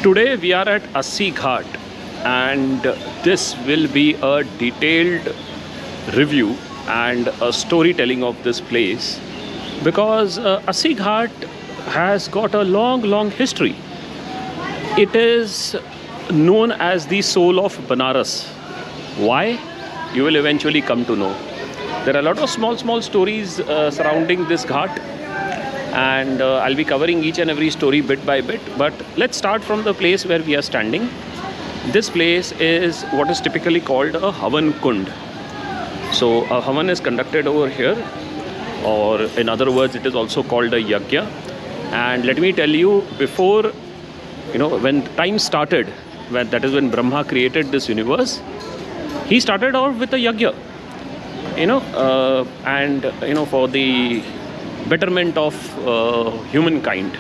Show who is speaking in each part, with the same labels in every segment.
Speaker 1: Today we are at Assi Ghat, and this will be a detailed review and a storytelling of this place, because Assi Ghat has got a long history. It is known as the soul of Benaras. Why? You will eventually come to know. There are a lot of small stories surrounding this ghat, and I'll be covering each and every story bit by bit. But let's start from the place where we are standing. This place is what is typically called a Havan Kund. So a Havan is conducted over here, or in other words, it is also called a Yajna. And let me tell you, before, when time started, that is when Brahma created this universe, he started off with a Yajna, for the betterment of humankind.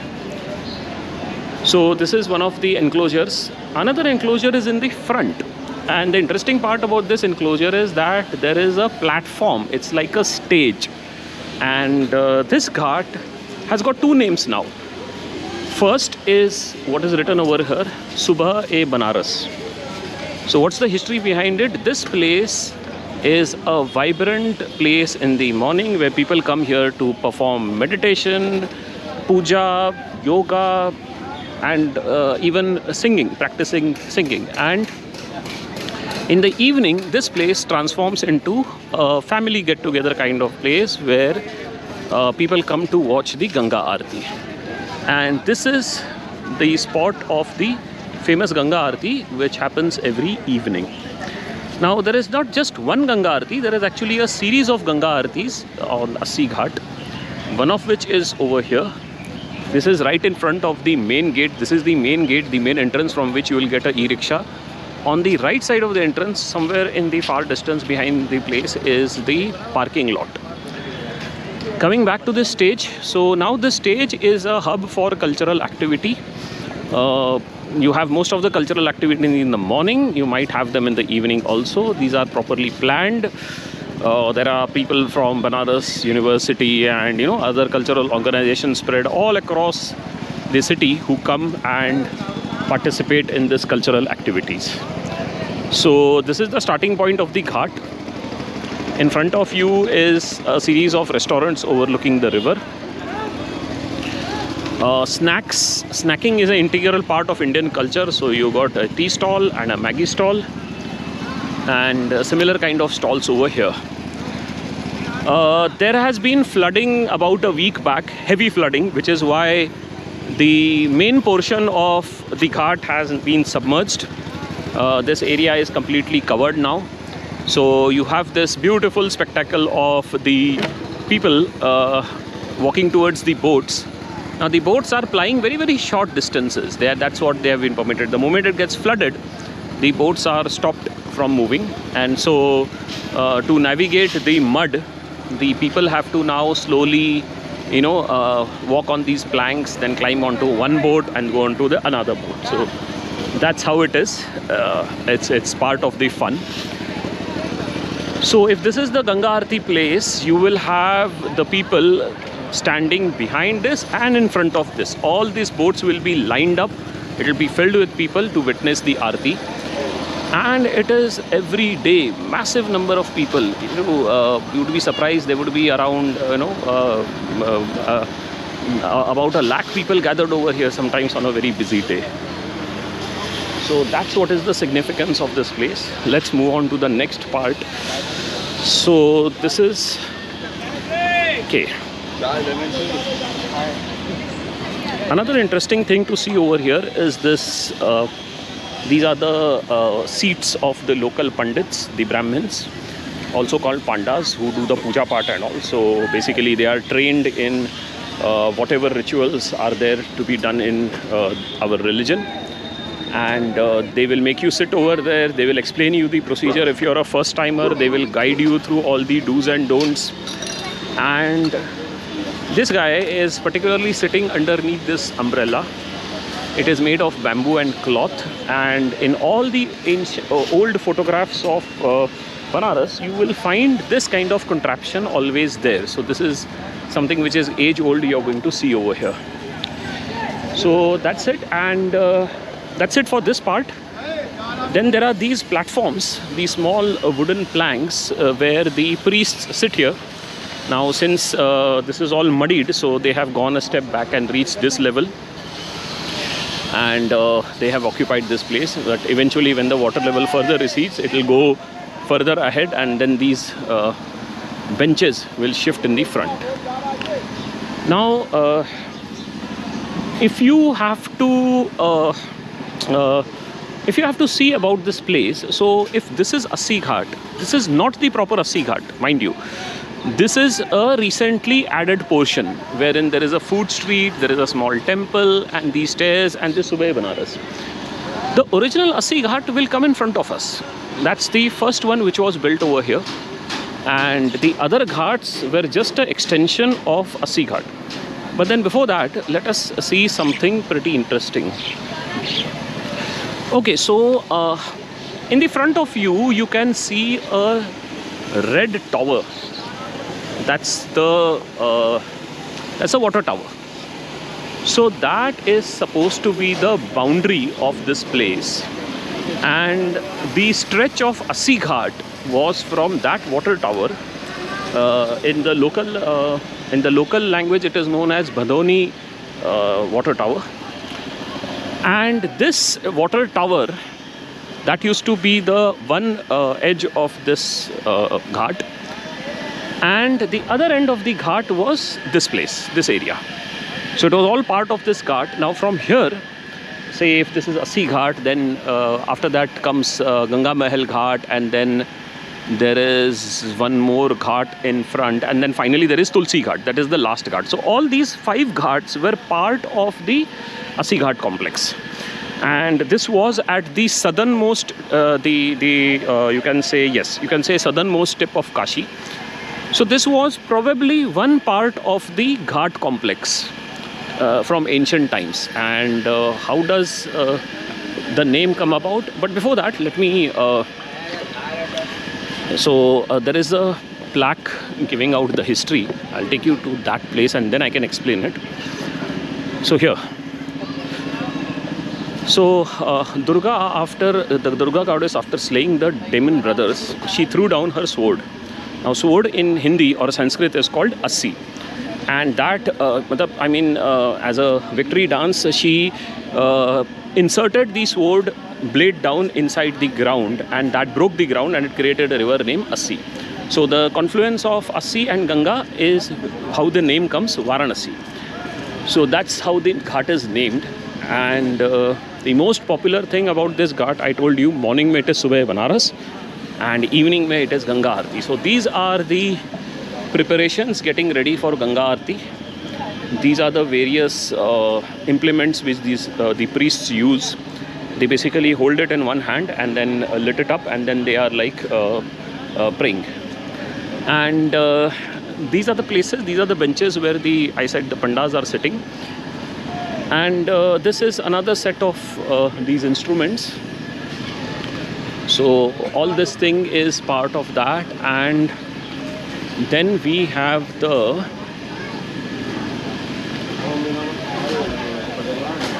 Speaker 1: So this is one of the enclosures. Another enclosure is in the front, and the interesting part about this enclosure is that there is a platform. It's like a stage, and this ghat has got two names now. First is what is written over here, Subha-e-Benaras. So what's the history behind it? This place is a vibrant place in the morning where people come here to perform meditation, puja, yoga, and even practicing singing. And in the evening, this place transforms into a family get-together kind of place where people come to watch the Ganga Aarti. And this is the spot of the famous Ganga Aarti, which happens every evening. Now, there is not just one Ganga Aarti, there is actually a series of Ganga Aartis on Assi Ghat, one of which is over here. This is right in front of the main gate. This is the main gate, the main entrance from which you will get a e-rickshaw. On the right side of the entrance, somewhere in the far distance behind the place, is the parking lot. Coming back to this stage, so now this stage is a hub for cultural activity. You have most of the cultural activity in the morning. You might have them in the evening also. These are properly planned. There are people from Benaras University and other cultural organizations spread all across the city who come and participate in this cultural activities. So this is the starting point of the ghat. In front of you is a series of restaurants overlooking the river. Snacking is an integral part of Indian culture. So you got a tea stall and a Maggi stall, and a similar kind of stalls over here. There has been flooding about a week back, heavy flooding, which is why the main portion of the ghat has been submerged. This area is completely covered now. So you have this beautiful spectacle of the people walking towards the boats. Now the boats are plying very short distances. That's what they have been permitted. The moment it gets flooded, the boats are stopped from moving. And so to navigate the mud, the people have to now slowly walk on these planks, then climb onto one boat and go onto the another boat. So that's how it is. It's part of the fun. So if this is the Ganga Aarti place, you will have the people standing behind this and in front of this. All these boats will be lined up. It will be filled with people to witness the Aarti. And it is every day, massive number of people. You would be surprised, there would be around, about 1 lakh people gathered over here sometimes on a very busy day. So that's what is the significance of this place. Let's move on to the next part. So this is, okay. Another interesting thing to see over here is this. These are the seats of the local pandits, the Brahmins, also called pandas, who do the puja part and all. So basically they are trained in whatever rituals are there to be done in our religion. And they will make you sit over there. They will explain you the procedure. If you're a first timer, they will guide you through all the do's and don'ts. And this guy is particularly sitting underneath this umbrella. It is made of bamboo and cloth, and in all the old photographs of Benaras, you will find this kind of contraption always there. So this is something which is age old you're going to see over here. So that's it, and that's it for this part. Then there are these platforms, these small wooden planks where the priests sit here. Now since this is all muddied, so they have gone a step back and reached this level, and they have occupied this place. But eventually when the water level further recedes, it will go further ahead, and then these benches will shift in the front. Now if you have to see about this place, so if this is Assi Ghat, this is not the proper Assi Ghat, mind you. This is a recently added portion wherein there is a food street, there is a small temple, and these stairs, and this Subhay Benaras. The original Assi Ghat will come in front of us. That's the first one which was built over here, and the other ghats were just an extension of Assi Ghat. But then before that, let us see something pretty interesting. Okay, so in the front of you, you can see a red tower. That's a water tower. So that is supposed to be the boundary of this place, and the stretch of Assi Ghat was from that water tower. In the local language, it is known as Bhadoni water tower. And this water tower, that used to be the one edge of this ghat, and the other end of the ghat was this place, this area. So it was all part of this ghat. Now from here, say if this is Assi Ghat, then after that comes Ganga Mahal Ghat, and then there is one more ghat in front, and then finally there is Tulsi Ghat, that is the last ghat. So all these 5 ghats were part of the Assi Ghat complex, and this was at the southernmost, you can say southernmost tip of Kashi. So this was probably one part of the ghat complex from ancient times. And how does the name come about? But before that, let me there is a plaque giving out the history. I'll take you to that place and then I can explain it. So here, so Durga, after the Durga goddess, after slaying the demon brothers, she threw down her sword. Now sword in Hindi or Sanskrit is called Assi, and that as a victory dance, she inserted the sword blade down inside the ground, and that broke the ground, and it created a river named Assi. So the confluence of Assi and Ganga is how the name comes, Varanasi. So that's how the ghat is named. And the most popular thing about this ghat, I told you, morning mein it is Subhay Benaras, and evening mein it is Ganga Aarti. So these are the preparations getting ready for Ganga Aarti. These are the various implements which the priests use. They basically hold it in one hand and then lit it up, and then they are like praying. And these are the places, these are the benches where I said the pandas are sitting. And this is another set of these instruments. So all this thing is part of that. And then we have the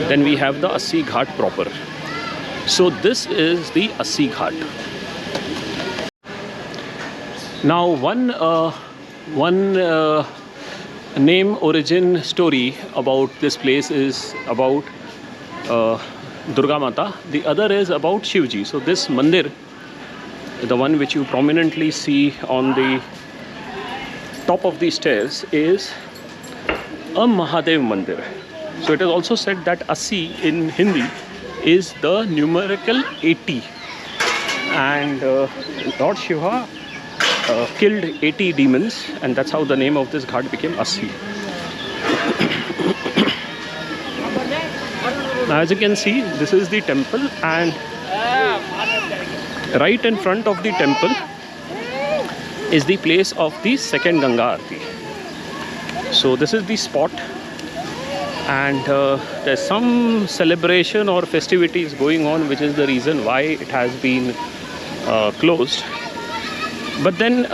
Speaker 1: Assi Ghat proper. So this is the Assi Ghat. Now one name origin story about this place is about Durga Mata. The other is about Shivji. So this mandir, the one which you prominently see on the top of the stairs, is a Mahadev mandir. So it is also said that Assi in Hindi is the numerical 80, and Lord Shiva killed 80 demons, and that's how the name of this ghat became Assi. Now as you can see, this is the temple, and right in front of the temple is the place of the second Ganga Aarti. So this is the spot, and there's some celebration or festivities going on, which is the reason why it has been closed. But then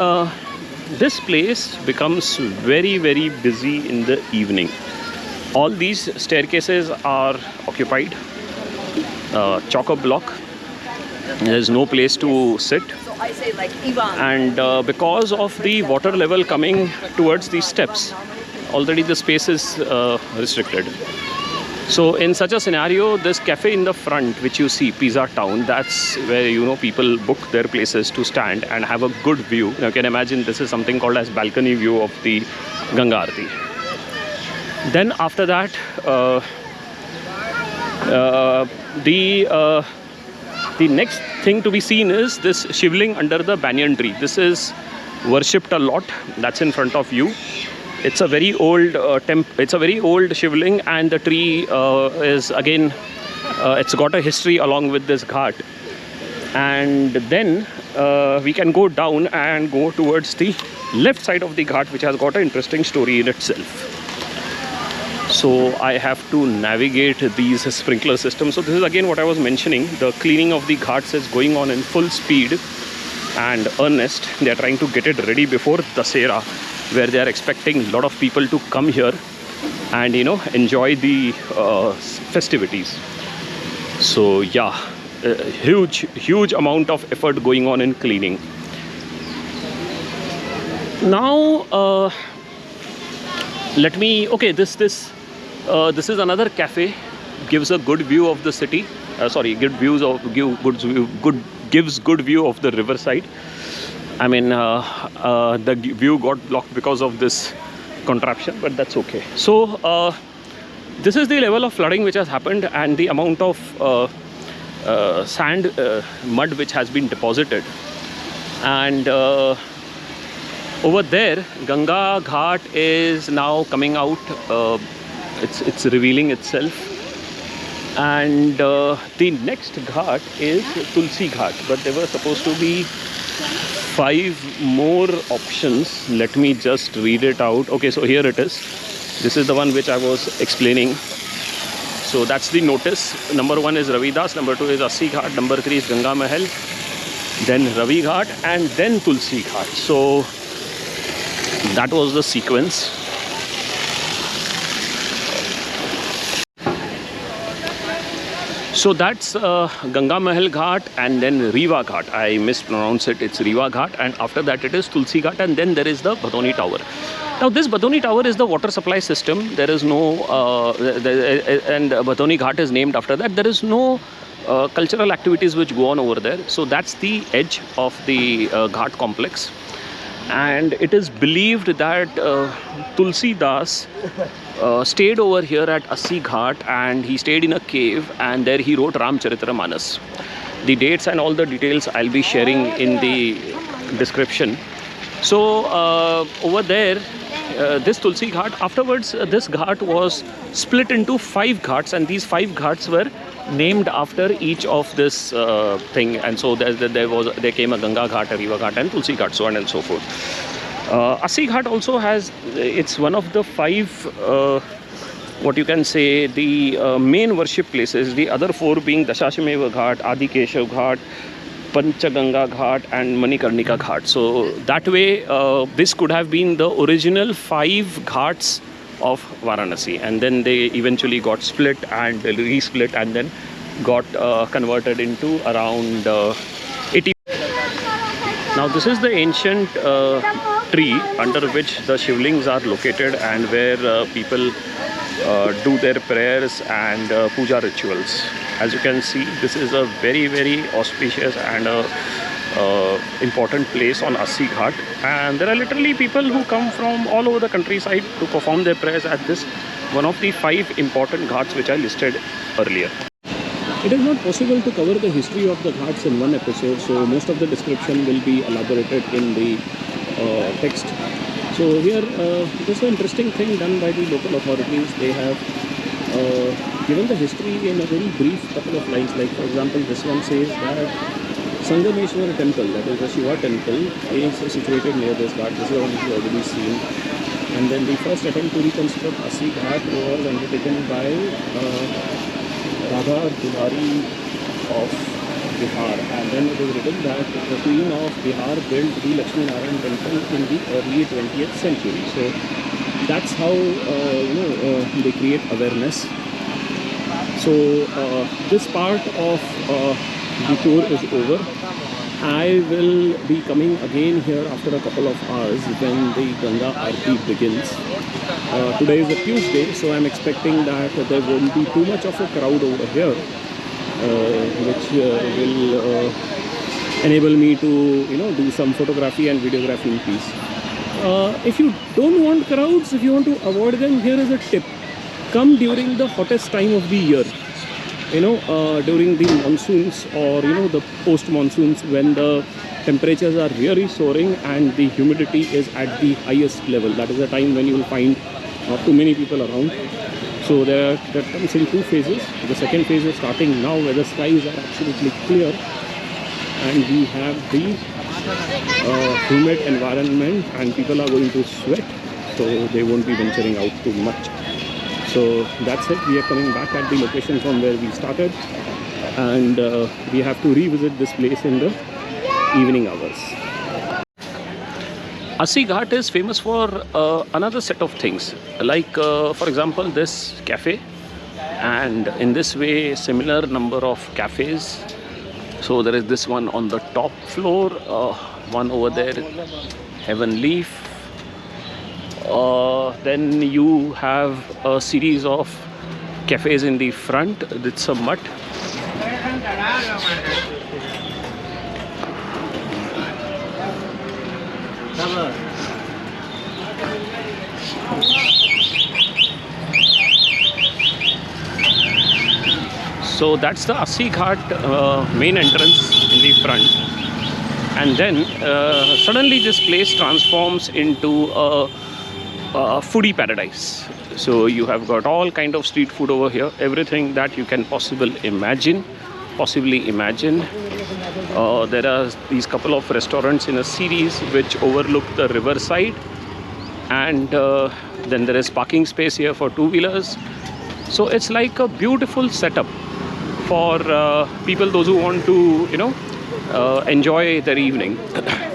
Speaker 1: this place becomes very, very busy in the evening. All these staircases are occupied, chocker block. There is no place to sit. And because of the water level coming towards these steps, already the space is restricted. So in such a scenario, this cafe in the front, which you see, Pizza Town, that's where, you know, people book their places to stand and have a good view. You can imagine this is something called as balcony view of the Ganga Aarti. Then after that, the next thing to be seen is this shivling under the banyan tree. This is worshipped a lot. That's in front of you. It's a very old it's a very old shivling, and the tree is again it's got a history along with this ghat. And then we can go down and go towards the left side of the ghat, which has got an interesting story in itself. So I have to navigate these sprinkler systems. So this is again what I was mentioning. The cleaning of the ghats is going on in full speed and earnest. They are trying to get it ready before Dasera, where they are expecting a lot of people to come here and, you know, enjoy the festivities. So yeah, huge amount of effort going on in cleaning. Now let me, okay, this is another cafe. Gives a good view of the city. Gives good view of the riverside. I mean, the view got blocked because of this contraption, but that's okay. So this is the level of flooding which has happened, and the amount of sand, mud which has been deposited. And over there, Ganga Ghat is now coming out. It's revealing itself. And the next ghat is Tulsi Ghat, but there were supposed to be 5 more options. Let me just read it out. Okay, so here it is. This is the one which I was explaining. So that's the notice. Number 1 is Ravidas, number 2 is Assi Ghat, number 3 is Ganga Mahal, then Ravi Ghat, and then Tulsi Ghat. So that was the sequence. So that's Ganga Mahal Ghat, and then Riva Ghat. I mispronounced it. It's Riva Ghat, and after that it is Tulsi Ghat, and then there is the Bhadoni Tower. Now this Bhadoni Tower is the water supply system. There is no, and Bhadoni Ghat is named after that. There is no cultural activities which go on over there. So that's the edge of the Ghat complex. And it is believed that Tulsi Das stayed over here at Assi Ghat, and he stayed in a cave, and there he wrote Ramcharitamanas. The dates and all the details I'll be sharing in the description. So over there, this Tulsi Ghat, afterwards this ghat was split into 5 ghats, and these 5 ghats were named after each of this thing. And so there came a Ganga Ghat, a Riva Ghat, and Tulsi Ghat, so on and so forth. Assi Ghat also has, it's one of the 5 what you can say, the main worship places. The other 4 being Dashashmeva Ghat, Adi Keshav Ghat, Panchaganga Ghat, and Manikarnika Ghat. So that way this could have been the original 5 ghats of Varanasi, and then they eventually got split and resplit, and then got converted into around 80. Now this is the ancient tree under which the shivlings are located, and where people do their prayers and puja rituals. As you can see, this is a very auspicious and important place on Assi Ghat, and there are literally people who come from all over the countryside to perform their prayers at this, one of the 5 important ghats which I listed earlier. It is not possible to cover the history of the ghats in one episode, so most of the description will be elaborated in the text. So here, this is an interesting thing done by the local authorities. They have given the history in a very brief couple of lines. Like for example, this one says that Sangameshwar temple, that is the Shiva temple, is situated near this ghat. This is one you already seen. And then the first attempt to reconstruct Assi Ghat was undertaken by Radha Dulhari of Bihar. And then it is written that the Queen of Bihar built the Lakshmi Narayan temple in the early 20th century. So that's how they create awareness. So this part of the tour is over. I will be coming again here after a couple of hours when the Ganga Aarti begins. Today is a Tuesday, so I'm expecting that there won't be too much of a crowd over here, which will enable me to do some photography and videography in peace. If you don't want crowds, if you want to avoid them, here is a tip. Come during the hottest time of the year, during the monsoons or the post monsoons, when the temperatures are really soaring and the humidity is at the highest level. That is the time when you will find not too many people around. So that comes in two phases. The second phase is starting now, where the skies are absolutely clear and we have the humid environment and people are going to sweat, so they won't be venturing out too much. So that's it. We are coming back at the location from where we started, and we have to revisit this place in the evening hours. Assi Ghat is famous for another set of things, like for example this cafe, and in this way similar number of cafes. So there is this one on the top floor, one over there, Heaven Leaf. Then you have a series of cafes in the front. It's a mutt. So that's the Assi Ghat main entrance in the front, and then suddenly this place transforms into a foodie paradise. So you have got all kind of street food over here, everything that you can possibly imagine. There are these couple of restaurants in a series which overlook the riverside, and then there is parking space here for two-wheelers. So it's like a beautiful setup for people, those who want to enjoy their evening.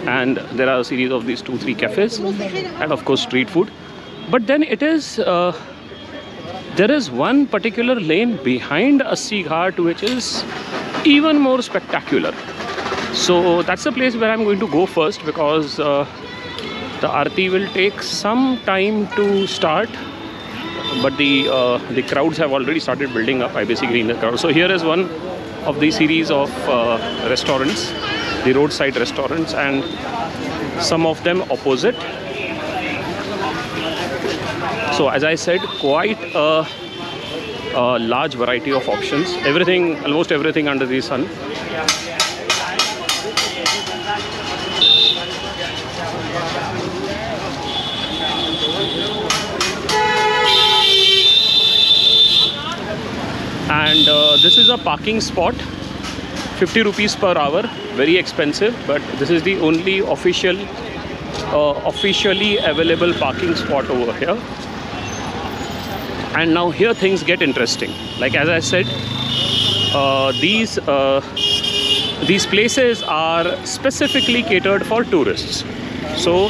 Speaker 1: And there are a series of these 2-3 cafes and of course street food. But then it is there is one particular lane behind Assi Ghat which is even more spectacular. So that's the place where I'm going to go first, because the Aarti will take some time to start, but the crowds have already started building up. I basically in the crowd. So here is one of the series of restaurants, the roadside restaurants, and some of them opposite. So as I said, quite a large variety of options. Everything, almost everything under the sun. And this is a parking spot, 50 rupees per hour, very expensive, but this is the only officially available parking spot over here. And now here things get interesting. Like as I said, these places are specifically catered for tourists. So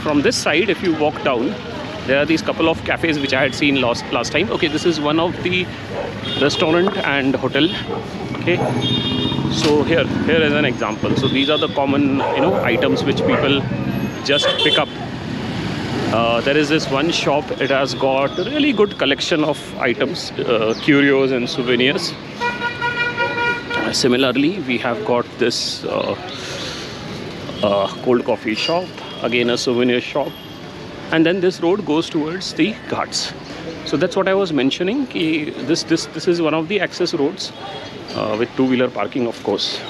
Speaker 1: from this side, if you walk down, there are these couple of cafes which I had seen last time. Okay, this is one of the restaurant and hotel. Okay, so here is an example. So these are the common items which people just pick up. There is this one shop. It has got a really good collection of items, curios and souvenirs. Similarly, we have got this cold coffee shop, again a souvenir shop. And then this road goes towards the ghats. So that's what I was mentioning. This is one of the access roads with two-wheeler parking, of course.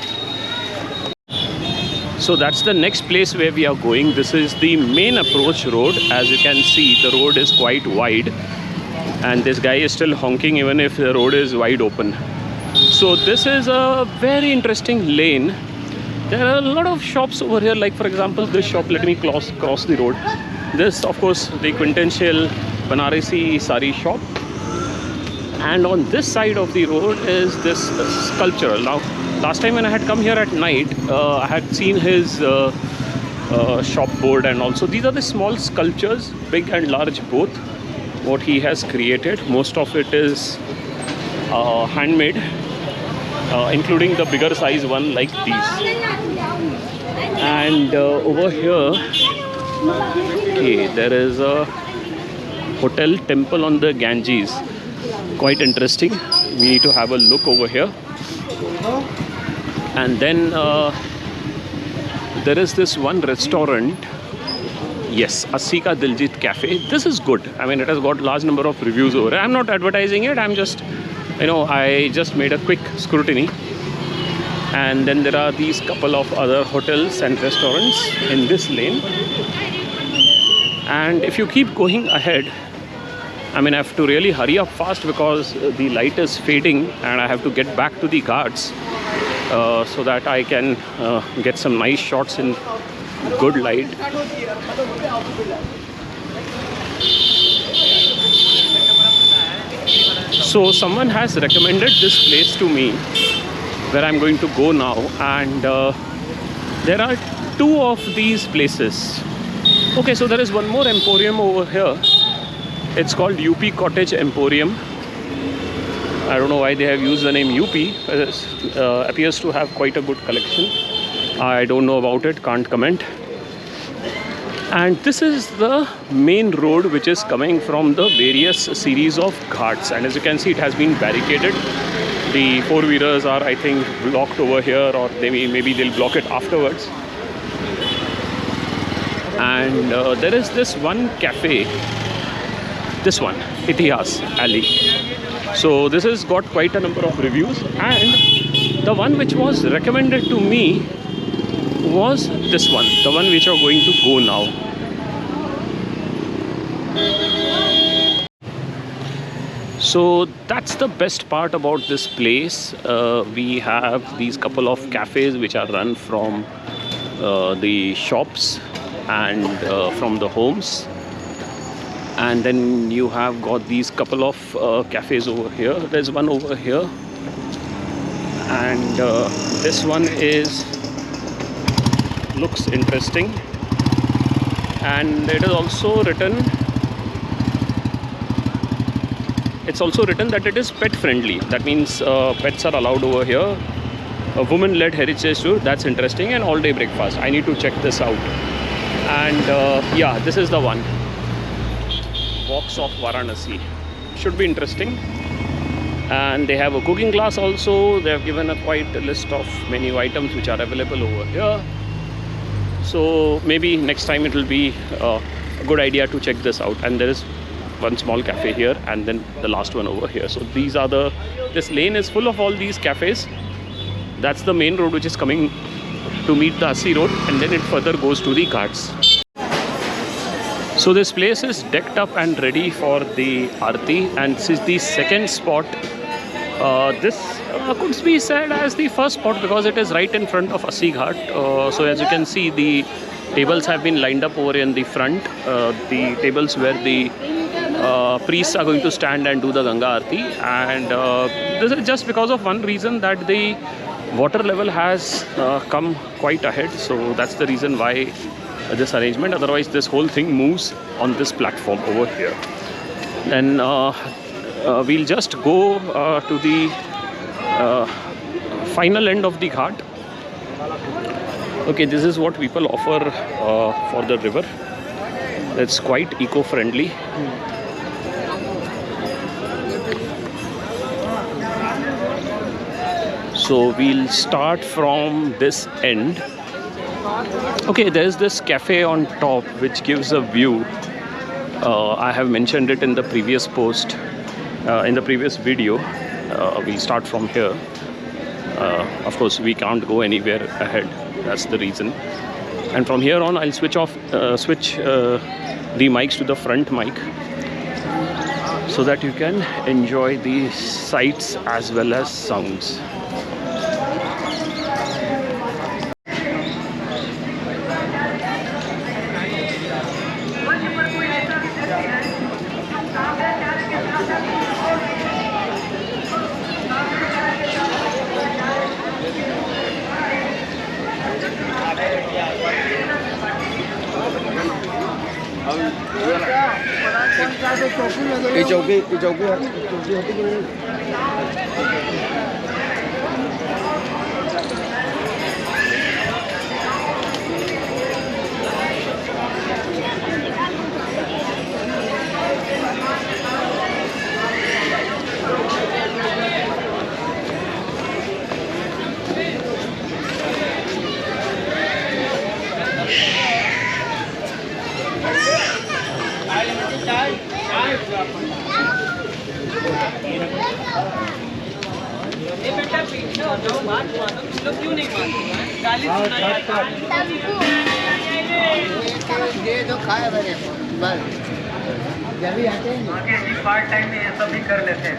Speaker 1: So that's the next place where we are going. This is the main approach road. As you can see, the road is quite wide, and this guy is still honking even if the road is wide open. So this is a very interesting lane. There are a lot of shops over here, like for example this shop. Let me cross the road. This, of course, the quintessential Varanasi sari shop. And on this side of the road is this sculpture. Now, last time when I had come here at night, I had seen his shop board, and also these are the small sculptures, big and large both, what he has created. Most of it is handmade, including the bigger size one like these. And over here, okay, there is a hotel temple on the Ganges. Quite interesting. We need to have a look over here. And then there is this one restaurant. Yes, Assi Ka Diljit Cafe. This is good. I mean, it has got large number of reviews over. I'm not advertising it. I'm just, I just made a quick scrutiny. And then there are these couple of other hotels and restaurants in this lane. And if you keep going ahead, I mean, I have to really hurry up fast because the light is fading and I have to get back to the ghats so that I can get some nice shots in good light. So someone has recommended this place to me where I'm going to go now, and there are two of these places. Okay, so there is one more emporium over here. It's called UP Cottage Emporium. I don't know why they have used the name UP. It appears to have quite a good collection. I don't know about it, can't comment. And this is the main road which is coming from the various series of ghats. And as you can see, it has been barricaded. The four-wheelers are, I think, blocked over here, or maybe they'll block it afterwards. And there is this one cafe, this one, Itihas Alley. So this has got quite a number of reviews, and the one which was recommended to me was this one, the one which are going to go now. So that's the best part about this place. We have these couple of cafes which are run from the shops and from the homes. And then you have got these couple of cafes over here. There's one over here. And this one looks interesting. And it is also written, that it is pet friendly. That means pets are allowed over here. A woman-led heritage tour, that's interesting. And all-day breakfast. I need to check this out. And yeah, this is the one. Walks of Varanasi. Should be interesting. And they have a cooking class also. They have given a quite a list of menu items which are available over here. So maybe next time it will be a good idea to check this out. And there is one small cafe here, and then the last one over here. So these are this lane is full of all these cafes. That's the main road which is coming to meet the Assi road, and then it further goes to the ghats. So this place is decked up and ready for the Aarti, and this is the second spot. This could be said as the first spot because it is right in front of Assi Ghat. So as you can see, the tables have been lined up over in the front. The tables where the priests are going to stand and do the Ganga Aarti. And this is just because of one reason, that the water level has come quite ahead. So that's the reason why this arrangement. Otherwise this whole thing moves on this platform over here. Then we'll just go to the final end of the ghat. Okay, this is what people offer for the river. It's quite eco-friendly. So we'll start from this end. Okay, there's this cafe on top which gives a view. I have mentioned it in the previous post, in the previous video. We'll start from here. Of course, we can't go anywhere ahead. That's the reason. And from here on, I'll switch the mics to the front mic so that you can enjoy the sights as well as sounds.
Speaker 2: ये चौकी
Speaker 3: क्यों नहीं गाली जो खाए बस जब भी आते हैं पार्ट टाइम में ये सब भी कर लेते हैं।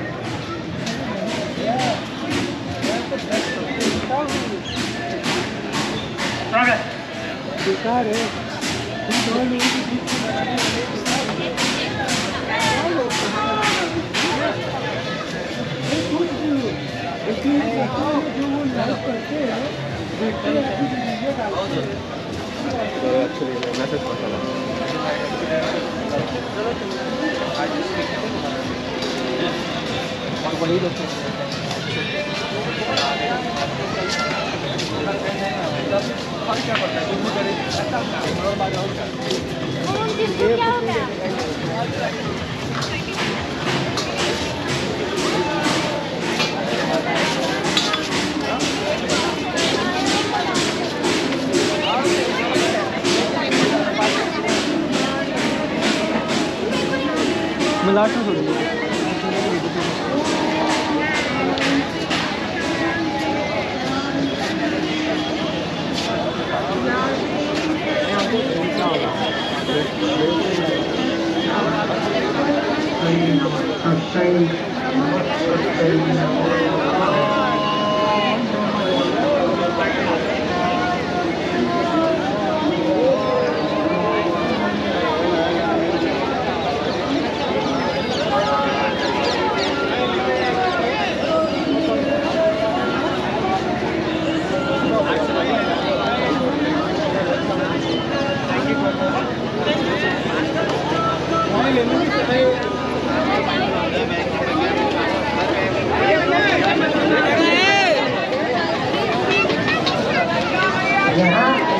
Speaker 2: मिलाकर थोड़ी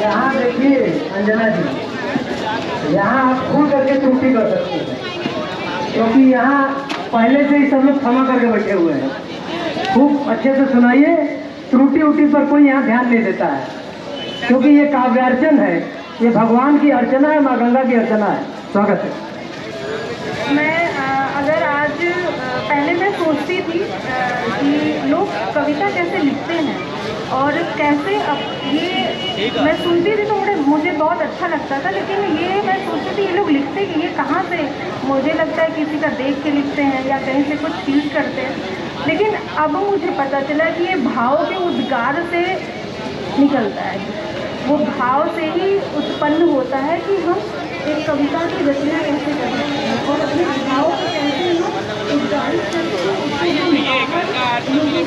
Speaker 2: यहाँ देखिए अंजना जी, यहाँ आप खुल करके त्रुटि कर सकते हैं, क्योंकि यहाँ पहले से ही सब लोग क्षमा करके बैठे हुए हैं। खूब अच्छे से सुनाइए, त्रुटि उटी पर कोई यहाँ ध्यान नहीं देता है, क्योंकि ये काव्यार्चन है, ये भगवान की अर्चना है, माँ गंगा की अर्चना है। स्वागत है।
Speaker 4: मैं अगर आज पहले मैं सोचती थी कि लोग कविता कैसे लिखते हैं और कैसे ये मैं सुनती थी तो मुझे बहुत अच्छा लगता था, लेकिन ये मैं सोचती थी ये लोग लिखते कि ये कहाँ से, मुझे लगता है किसी का देख के लिखते हैं या कहीं से कुछ फील करते हैं, लेकिन अब मुझे पता चला कि ये भाव के उद्गार से निकलता है, वो भाव से ही उत्पन्न होता है कि हम एक कविता की रचना कैसे करते हैं और अपने भाव को कैसे हम उद्गारित करते हैं।